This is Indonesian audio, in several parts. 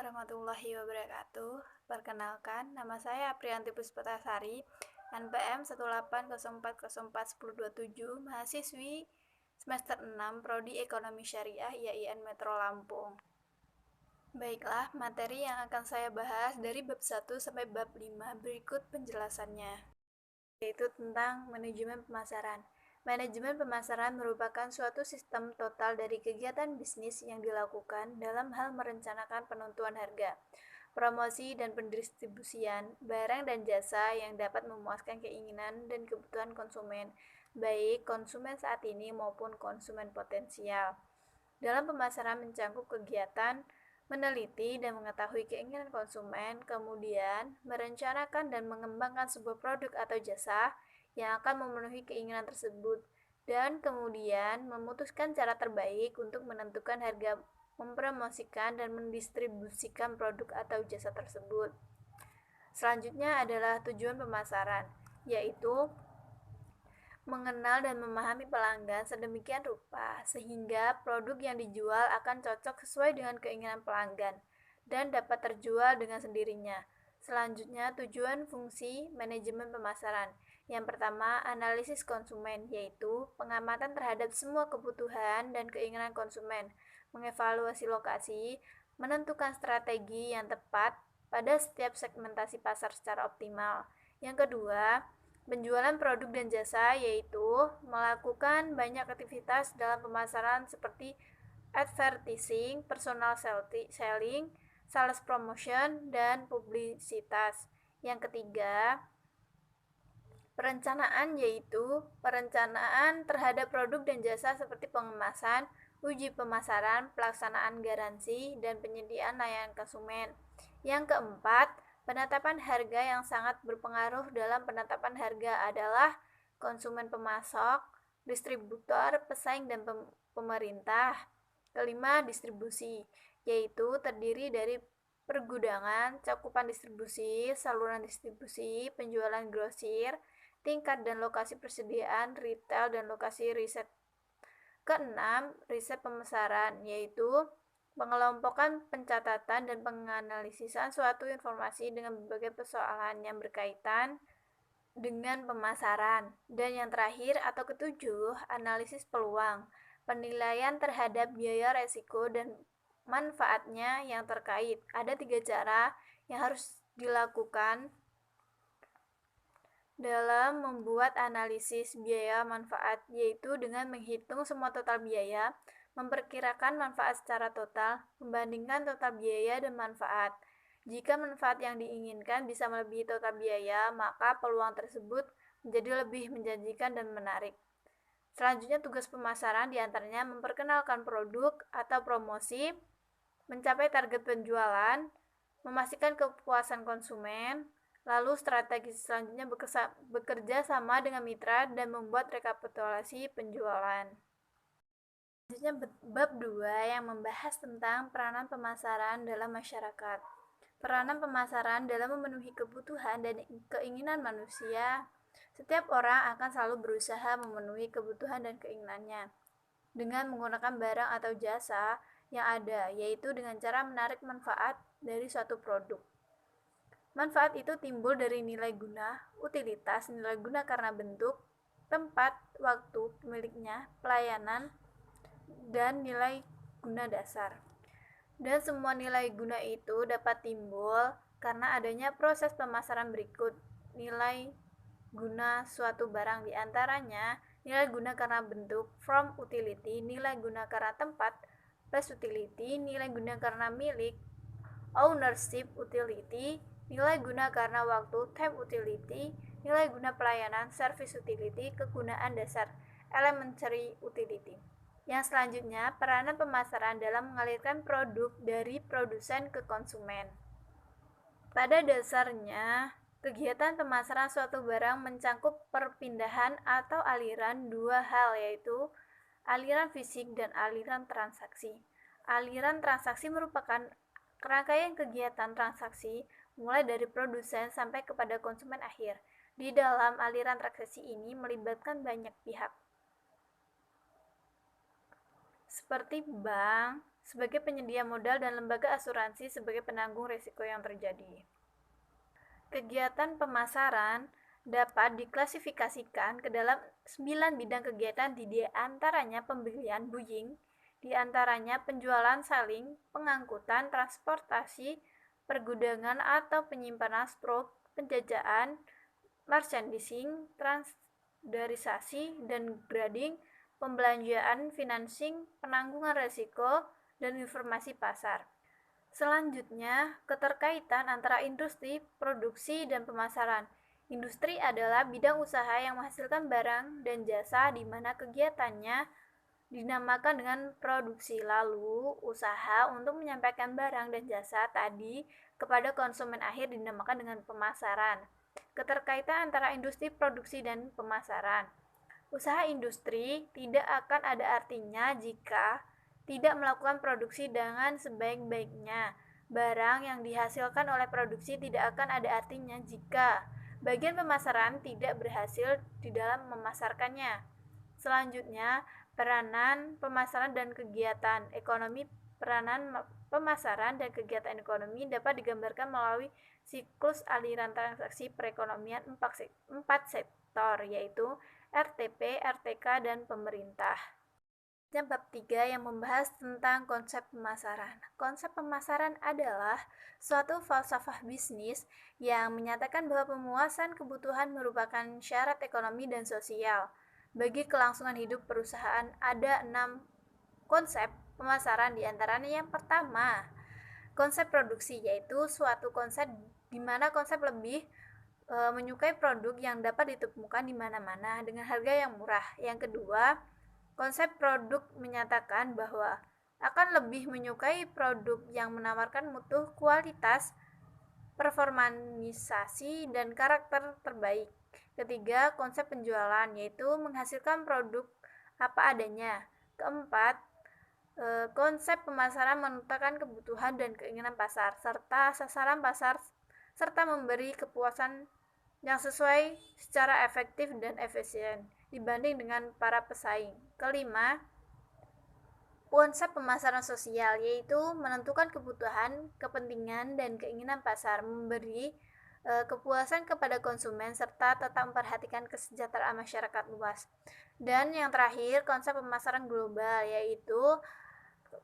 warahmatullahi wabarakatuh. Perkenalkan, nama saya Apriyanti Puspatasari, NPM 18040410227, mahasiswi semester 6, Prodi Ekonomi Syariah IAIN Metro Lampung. Baiklah, materi yang akan saya bahas dari bab 1 sampai bab 5 berikut penjelasannya, yaitu tentang manajemen pemasaran. Manajemen pemasaran merupakan suatu sistem total dari kegiatan bisnis yang dilakukan dalam hal merencanakan penentuan harga, promosi dan pendistribusian barang dan jasa yang dapat memuaskan keinginan dan kebutuhan konsumen, baik konsumen saat ini maupun konsumen potensial. Dalam pemasaran mencakup kegiatan meneliti dan mengetahui keinginan konsumen, kemudian merencanakan dan mengembangkan sebuah produk atau jasa yang akan memenuhi keinginan tersebut, dan kemudian memutuskan cara terbaik untuk menentukan harga, mempromosikan dan mendistribusikan produk atau jasa tersebut. Selanjutnya adalah tujuan pemasaran, yaitu mengenal dan memahami pelanggan sedemikian rupa sehingga produk yang dijual akan cocok sesuai dengan keinginan pelanggan dan dapat terjual dengan sendirinya. Selanjutnya, tujuan fungsi manajemen pemasaran. Yang pertama, analisis konsumen, yaitu pengamatan terhadap semua kebutuhan dan keinginan konsumen, mengevaluasi lokasi, menentukan strategi yang tepat pada setiap segmentasi pasar secara optimal. Yang kedua, penjualan produk dan jasa, yaitu melakukan banyak aktivitas dalam pemasaran seperti advertising, personal selling, sales promotion, dan publisitas. Yang ketiga, perencanaan, yaitu perencanaan terhadap produk dan jasa seperti pengemasan, uji pemasaran, pelaksanaan garansi, dan penyediaan layanan konsumen. Yang keempat, penetapan harga. Yang sangat berpengaruh dalam penetapan harga adalah konsumen, pemasok, distributor, pesaing, dan pemerintah. Kelima, distribusi, yaitu terdiri dari pergudangan, cakupan distribusi, saluran distribusi, penjualan grosir, tingkat dan lokasi persediaan, retail, dan lokasi riset. Keenam, riset pemasaran, yaitu pengelompokan, pencatatan, dan penganalisisan suatu informasi dengan berbagai persoalan yang berkaitan dengan pemasaran. Dan yang terakhir atau ketujuh, analisis peluang, penilaian terhadap biaya, resiko, dan manfaatnya yang terkait. Ada 3 cara yang harus dilakukan dalam membuat analisis biaya manfaat, yaitu dengan menghitung semua total biaya, memperkirakan manfaat secara total, membandingkan total biaya dan manfaat. Jika manfaat yang diinginkan bisa melebihi total biaya, maka peluang tersebut menjadi lebih menjanjikan dan menarik. Selanjutnya, tugas pemasaran diantaranya memperkenalkan produk atau promosi, mencapai target penjualan, memastikan kepuasan konsumen. Lalu strategi selanjutnya bekerja sama dengan mitra dan membuat rekapitulasi penjualan. Selanjutnya bab 2 yang membahas tentang peranan pemasaran dalam masyarakat. Peranan pemasaran dalam memenuhi kebutuhan dan keinginan manusia. Setiap orang akan selalu berusaha memenuhi kebutuhan dan keinginannya dengan menggunakan barang atau jasa yang ada, yaitu dengan cara menarik manfaat dari suatu produk. Manfaat itu timbul dari nilai guna, utilitas, nilai guna karena bentuk, tempat, waktu, pemiliknya, pelayanan, dan nilai guna dasar. Dan semua nilai guna itu dapat timbul karena adanya proses pemasaran berikut. Nilai guna suatu barang diantaranya nilai guna karena bentuk, from utility, nilai guna karena tempat, place utility, nilai guna karena milik, ownership utility, nilai guna karena waktu, time utility, nilai guna pelayanan, service utility, kegunaan dasar, elementary utility. Yang selanjutnya, peranan pemasaran dalam mengalirkan produk dari produsen ke konsumen. Pada dasarnya, kegiatan pemasaran suatu barang mencakup perpindahan atau aliran dua hal, yaitu aliran fisik dan aliran transaksi. Aliran transaksi merupakan rangkaian kegiatan transaksi mulai dari produsen sampai kepada konsumen akhir. Di dalam aliran transaksi ini melibatkan banyak pihak, seperti bank, sebagai penyedia modal dan lembaga asuransi sebagai penanggung risiko yang terjadi. Kegiatan pemasaran dapat diklasifikasikan ke dalam 9 bidang kegiatan, di antaranya pembelian buying, di antaranya penjualan saling, pengangkutan, transportasi, pergudangan atau penyimpanan stroke, penjajahan, merchandising, transdarisasi dan grading, pembelanjaan, financing, penanggungan risiko, dan informasi pasar. Selanjutnya, keterkaitan antara industri, produksi, dan pemasaran. Industri adalah bidang usaha yang menghasilkan barang dan jasa di mana kegiatannya dinamakan dengan produksi. Lalu, usaha untuk menyampaikan barang dan jasa tadi kepada konsumen akhir dinamakan dengan pemasaran. Keterkaitan antara industri, produksi, dan pemasaran. Usaha industri tidak akan ada artinya jika tidak melakukan produksi dengan sebaik-baiknya. Barang yang dihasilkan oleh produksi tidak akan ada artinya jika bagian pemasaran tidak berhasil di dalam memasarkannya. Selanjutnya, peranan pemasaran dan kegiatan ekonomi. Peranan pemasaran dan kegiatan ekonomi dapat digambarkan melalui siklus aliran transaksi perekonomian 4 sektor, yaitu RTP, RTK, dan pemerintah. Bab 3 yang membahas tentang konsep pemasaran. Konsep pemasaran adalah suatu falsafah bisnis yang menyatakan bahwa pemuasan kebutuhan merupakan syarat ekonomi dan sosial. Bagi kelangsungan hidup perusahaan ada 6 konsep pemasaran, diantaranya yang pertama, konsep produksi, yaitu suatu konsep di mana konsep lebih menyukai produk yang dapat ditemukan di mana-mana dengan harga yang murah. Yang kedua, konsep produk menyatakan bahwa akan lebih menyukai produk yang menawarkan mutu, kualitas, performanisasi, dan karakter terbaik. Ketiga, konsep penjualan, yaitu menghasilkan produk apa adanya. Keempat, konsep pemasaran menentukan kebutuhan dan keinginan pasar, serta sasaran pasar, serta memberi kepuasan yang sesuai secara efektif dan efisien dibanding dengan para pesaing. Kelima, konsep pemasaran sosial, yaitu menentukan kebutuhan, kepentingan, dan keinginan pasar, memberi kepuasan kepada konsumen, serta tetap memperhatikan kesejahteraan masyarakat luas. Dan yang terakhir, konsep pemasaran global, yaitu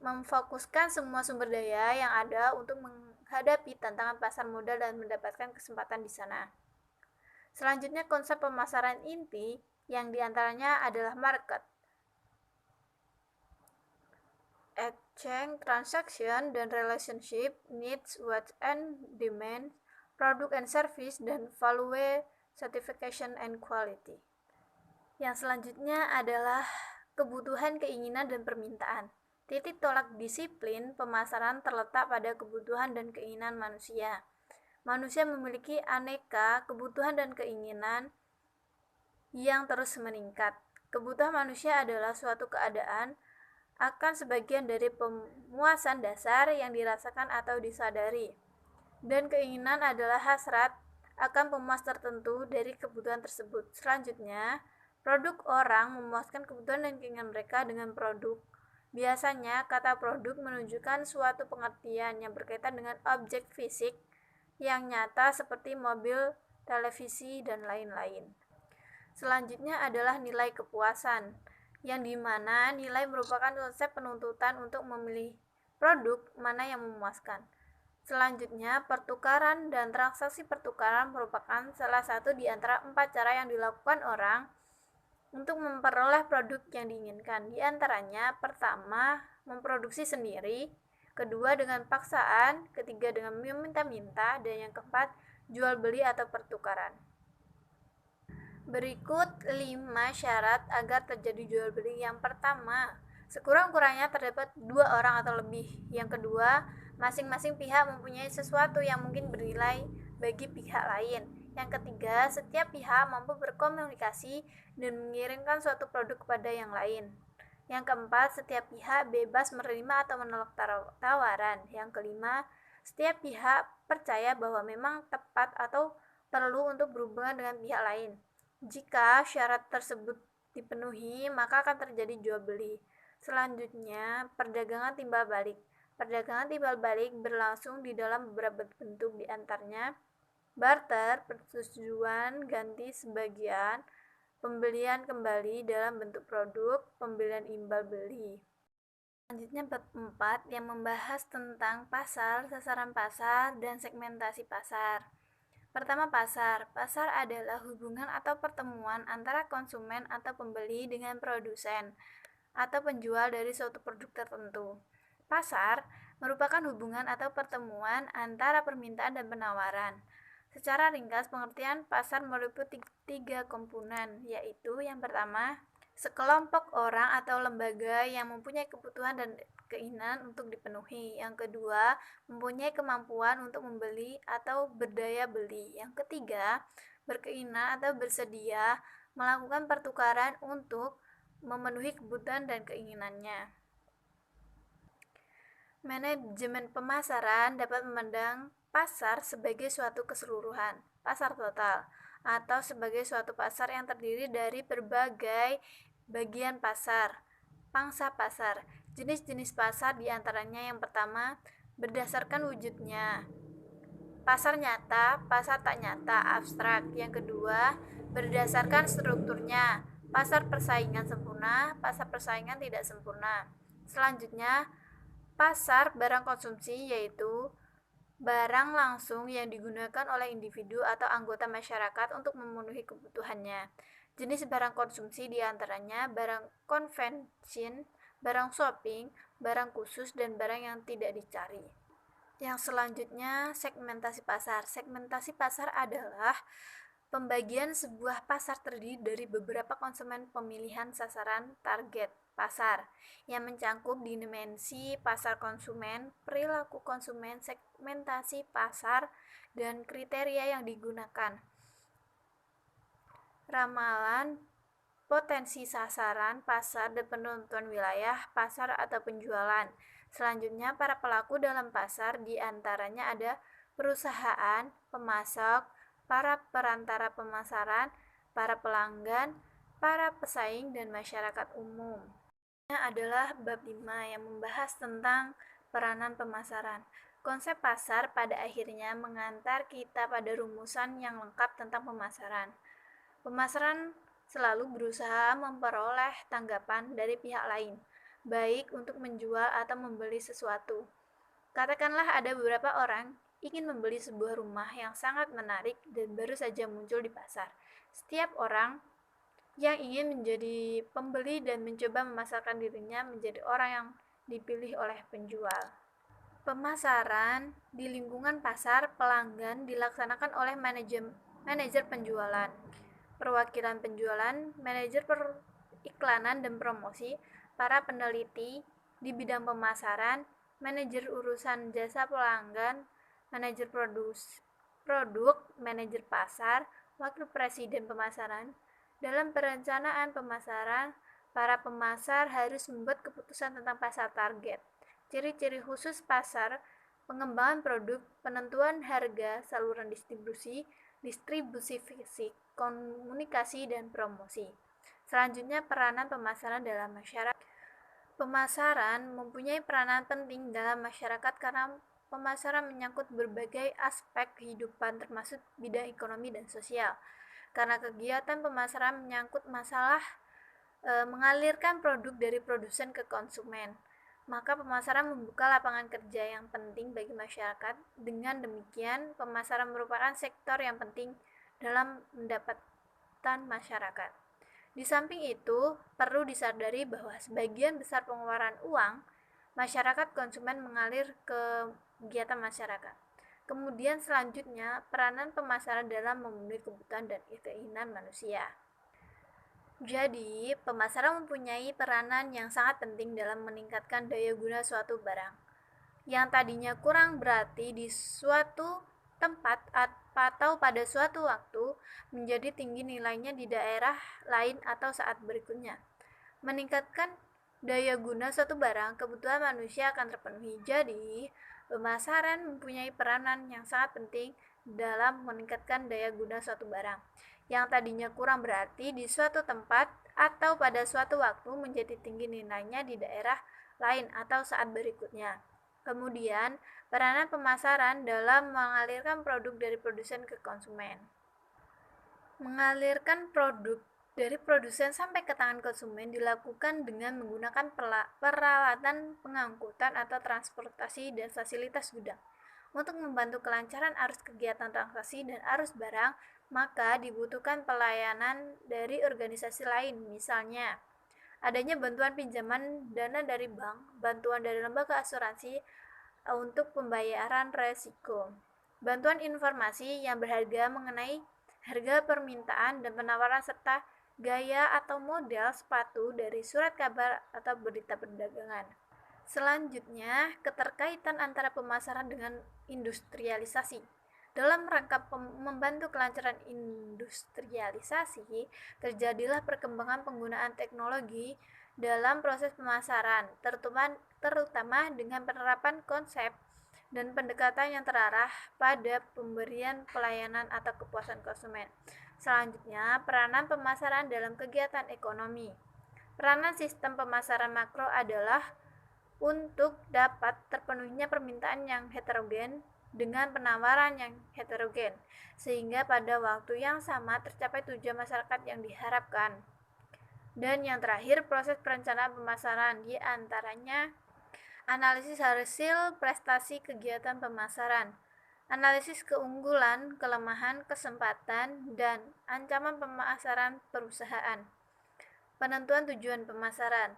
memfokuskan semua sumber daya yang ada untuk menghadapi tantangan pasar modal dan mendapatkan kesempatan di sana. Selanjutnya, konsep pemasaran inti yang diantaranya adalah market, exchange, transaction, dan relationship, needs, wants and demand, product and service, dan value, certification and quality. Yang selanjutnya adalah kebutuhan, keinginan, dan permintaan. Titik tolak disiplin pemasaran terletak pada kebutuhan dan keinginan manusia. Manusia memiliki aneka kebutuhan dan keinginan yang terus meningkat. Kebutuhan manusia adalah suatu keadaan akan sebagian dari pemuasan dasar yang dirasakan atau disadari. Dan keinginan adalah hasrat akan pemuas tertentu dari kebutuhan tersebut. Selanjutnya, produk orang memuaskan kebutuhan dan keinginan mereka dengan produk. Biasanya, kata produk menunjukkan suatu pengertian yang berkaitan dengan objek fisik yang nyata seperti mobil, televisi, dan lain-lain. Selanjutnya adalah nilai kepuasan, yang dimana nilai merupakan konsep penuntutan untuk memilih produk mana yang memuaskan. Selanjutnya, pertukaran dan transaksi pertukaran merupakan salah satu di antara 4 cara yang dilakukan orang untuk memperoleh produk yang diinginkan. Di antaranya, pertama, memproduksi sendiri, kedua dengan paksaan, ketiga dengan meminta-minta, dan yang keempat, jual beli atau pertukaran. Berikut 5 syarat agar terjadi jual beli. Yang pertama, sekurang-kurangnya terdapat 2 orang atau lebih. Yang kedua, masing-masing pihak mempunyai sesuatu yang mungkin bernilai bagi pihak lain. Yang ketiga, setiap pihak mampu berkomunikasi dan mengirimkan suatu produk kepada yang lain. Yang keempat, setiap pihak bebas menerima atau menolak tawaran. Yang kelima, setiap pihak percaya bahwa memang tepat atau perlu untuk berhubungan dengan pihak lain. Jika syarat tersebut dipenuhi, maka akan terjadi jual beli. Selanjutnya, perdagangan timbal balik. Perdagangan timbal balik berlangsung di dalam beberapa bentuk, di antaranya barter, persetujuan ganti sebagian, pembelian kembali dalam bentuk produk, pembelian imbal beli. Selanjutnya bab 4 yang membahas tentang pasar, sasaran pasar, dan segmentasi pasar. Pertama, pasar. Pasar adalah hubungan atau pertemuan antara konsumen atau pembeli dengan produsen atau penjual dari suatu produk tertentu. Pasar merupakan hubungan atau pertemuan antara permintaan dan penawaran. Secara ringkas, pengertian pasar meliputi 3 komponen, yaitu yang pertama, sekelompok orang atau lembaga yang mempunyai kebutuhan dan keinginan untuk dipenuhi. Yang kedua, mempunyai kemampuan untuk membeli atau berdaya beli. Yang ketiga, berkeinginan atau bersedia melakukan pertukaran untuk memenuhi kebutuhan dan keinginannya. Manajemen pemasaran dapat memandang pasar sebagai suatu keseluruhan, pasar total, atau sebagai suatu pasar yang terdiri dari berbagai bagian pasar. Pangsa pasar. Jenis-jenis pasar diantaranya yang pertama, berdasarkan wujudnya. Pasar nyata, pasar tak nyata, abstrak. Yang kedua, berdasarkan strukturnya. Pasar persaingan sempurna, pasar persaingan tidak sempurna. Selanjutnya, pasar barang konsumsi, yaitu barang langsung yang digunakan oleh individu atau anggota masyarakat untuk memenuhi kebutuhannya. Jenis barang konsumsi diantaranya barang convention, barang shopping, barang khusus, dan barang yang tidak dicari. Yang selanjutnya, segmentasi pasar. Segmentasi pasar adalah pembagian sebuah pasar terdiri dari beberapa konsumen pemilihan sasaran target pasar yang mencangkup dimensi pasar konsumen, perilaku konsumen, segmentasi pasar, dan kriteria yang digunakan. Ramalan potensi sasaran pasar dan penentuan wilayah pasar atau penjualan. Selanjutnya, para pelaku dalam pasar diantaranya ada perusahaan, pemasok, para perantara pemasaran, para pelanggan, para pesaing, dan masyarakat umum. Ini adalah bab 5 yang membahas tentang peranan pemasaran. Konsep pasar pada akhirnya mengantar kita pada rumusan yang lengkap tentang pemasaran. Pemasaran selalu berusaha memperoleh tanggapan dari pihak lain, baik untuk menjual atau membeli sesuatu. Katakanlah ada beberapa orang ingin membeli sebuah rumah yang sangat menarik dan baru saja muncul di pasar. Setiap orang yang ingin menjadi pembeli dan mencoba memasarkan dirinya menjadi orang yang dipilih oleh penjual. Pemasaran di lingkungan pasar pelanggan dilaksanakan oleh manajer penjualan, perwakilan penjualan, manajer periklanan dan promosi, para peneliti di bidang pemasaran, manajer urusan jasa pelanggan, manajer produk, manajer pasar, wakil presiden pemasaran. Dalam perencanaan pemasaran, para pemasar harus membuat keputusan tentang pasar target, ciri-ciri khusus pasar, pengembangan produk, penentuan harga, saluran distribusi fisik, komunikasi, dan promosi. Selanjutnya, peranan pemasaran dalam masyarakat. Pemasaran mempunyai peranan penting dalam masyarakat karena pemasaran menyangkut berbagai aspek kehidupan termasuk bidang ekonomi dan sosial. Karena kegiatan pemasaran menyangkut masalah mengalirkan produk dari produsen ke konsumen, maka pemasaran membuka lapangan kerja yang penting bagi masyarakat. Dengan demikian, pemasaran merupakan sektor yang penting dalam pendapatan masyarakat. Di samping itu, perlu disadari bahwa sebagian besar pengeluaran uang masyarakat konsumen mengalir ke kegiatan masyarakat. Kemudian selanjutnya, peranan pemasaran dalam memenuhi kebutuhan dan keinginan manusia. Jadi, pemasaran mempunyai peranan yang sangat penting dalam meningkatkan daya guna suatu barang yang tadinya kurang berarti di suatu tempat atau pada suatu waktu menjadi tinggi nilainya di daerah lain atau saat berikutnya. Meningkatkan daya guna suatu barang, kebutuhan manusia akan terpenuhi. Jadi, pemasaran mempunyai peranan yang sangat penting dalam meningkatkan daya guna suatu barang yang tadinya kurang berarti di suatu tempat atau pada suatu waktu menjadi tinggi nilainya di daerah lain atau saat berikutnya. Kemudian, peranan pemasaran dalam mengalirkan produk dari produsen ke konsumen. Mengalirkan produk dari produsen sampai ke tangan konsumen dilakukan dengan menggunakan peralatan pengangkutan atau transportasi dan fasilitas gudang. Untuk membantu kelancaran arus kegiatan transaksi dan arus barang, maka dibutuhkan pelayanan dari organisasi lain, misalnya adanya bantuan pinjaman dana dari bank, bantuan dari lembaga asuransi untuk pembayaran resiko, bantuan informasi yang berharga mengenai harga permintaan dan penawaran serta gaya atau model sepatu dari surat kabar atau berita perdagangan. Selanjutnya, keterkaitan antara pemasaran dengan industrialisasi. Dalam rangka membantu kelancaran industrialisasi, terjadilah perkembangan penggunaan teknologi dalam proses pemasaran, terutama dengan penerapan konsep dan pendekatan yang terarah pada pemberian pelayanan atau kepuasan konsumen. Selanjutnya, peranan pemasaran dalam kegiatan ekonomi. Peranan sistem pemasaran makro adalah untuk dapat terpenuhinya permintaan yang heterogen dengan penawaran yang heterogen, sehingga pada waktu yang sama tercapai tujuan masyarakat yang diharapkan. Dan yang terakhir, proses perencanaan pemasaran, di antaranya analisis hasil prestasi kegiatan pemasaran, analisis keunggulan, kelemahan, kesempatan, dan ancaman pemasaran perusahaan, penentuan tujuan pemasaran,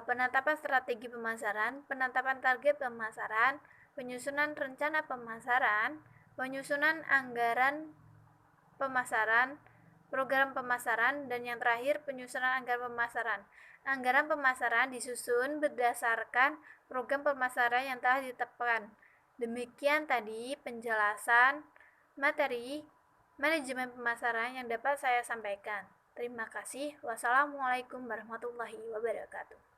penetapan strategi pemasaran, penetapan target pemasaran, penyusunan rencana pemasaran, penyusunan anggaran pemasaran, program pemasaran, dan yang terakhir penyusunan anggaran pemasaran. Anggaran pemasaran disusun berdasarkan program pemasaran yang telah ditetapkan. Demikian tadi penjelasan materi manajemen pemasaran yang dapat saya sampaikan. Terima kasih. Wassalamualaikum warahmatullahi wabarakatuh.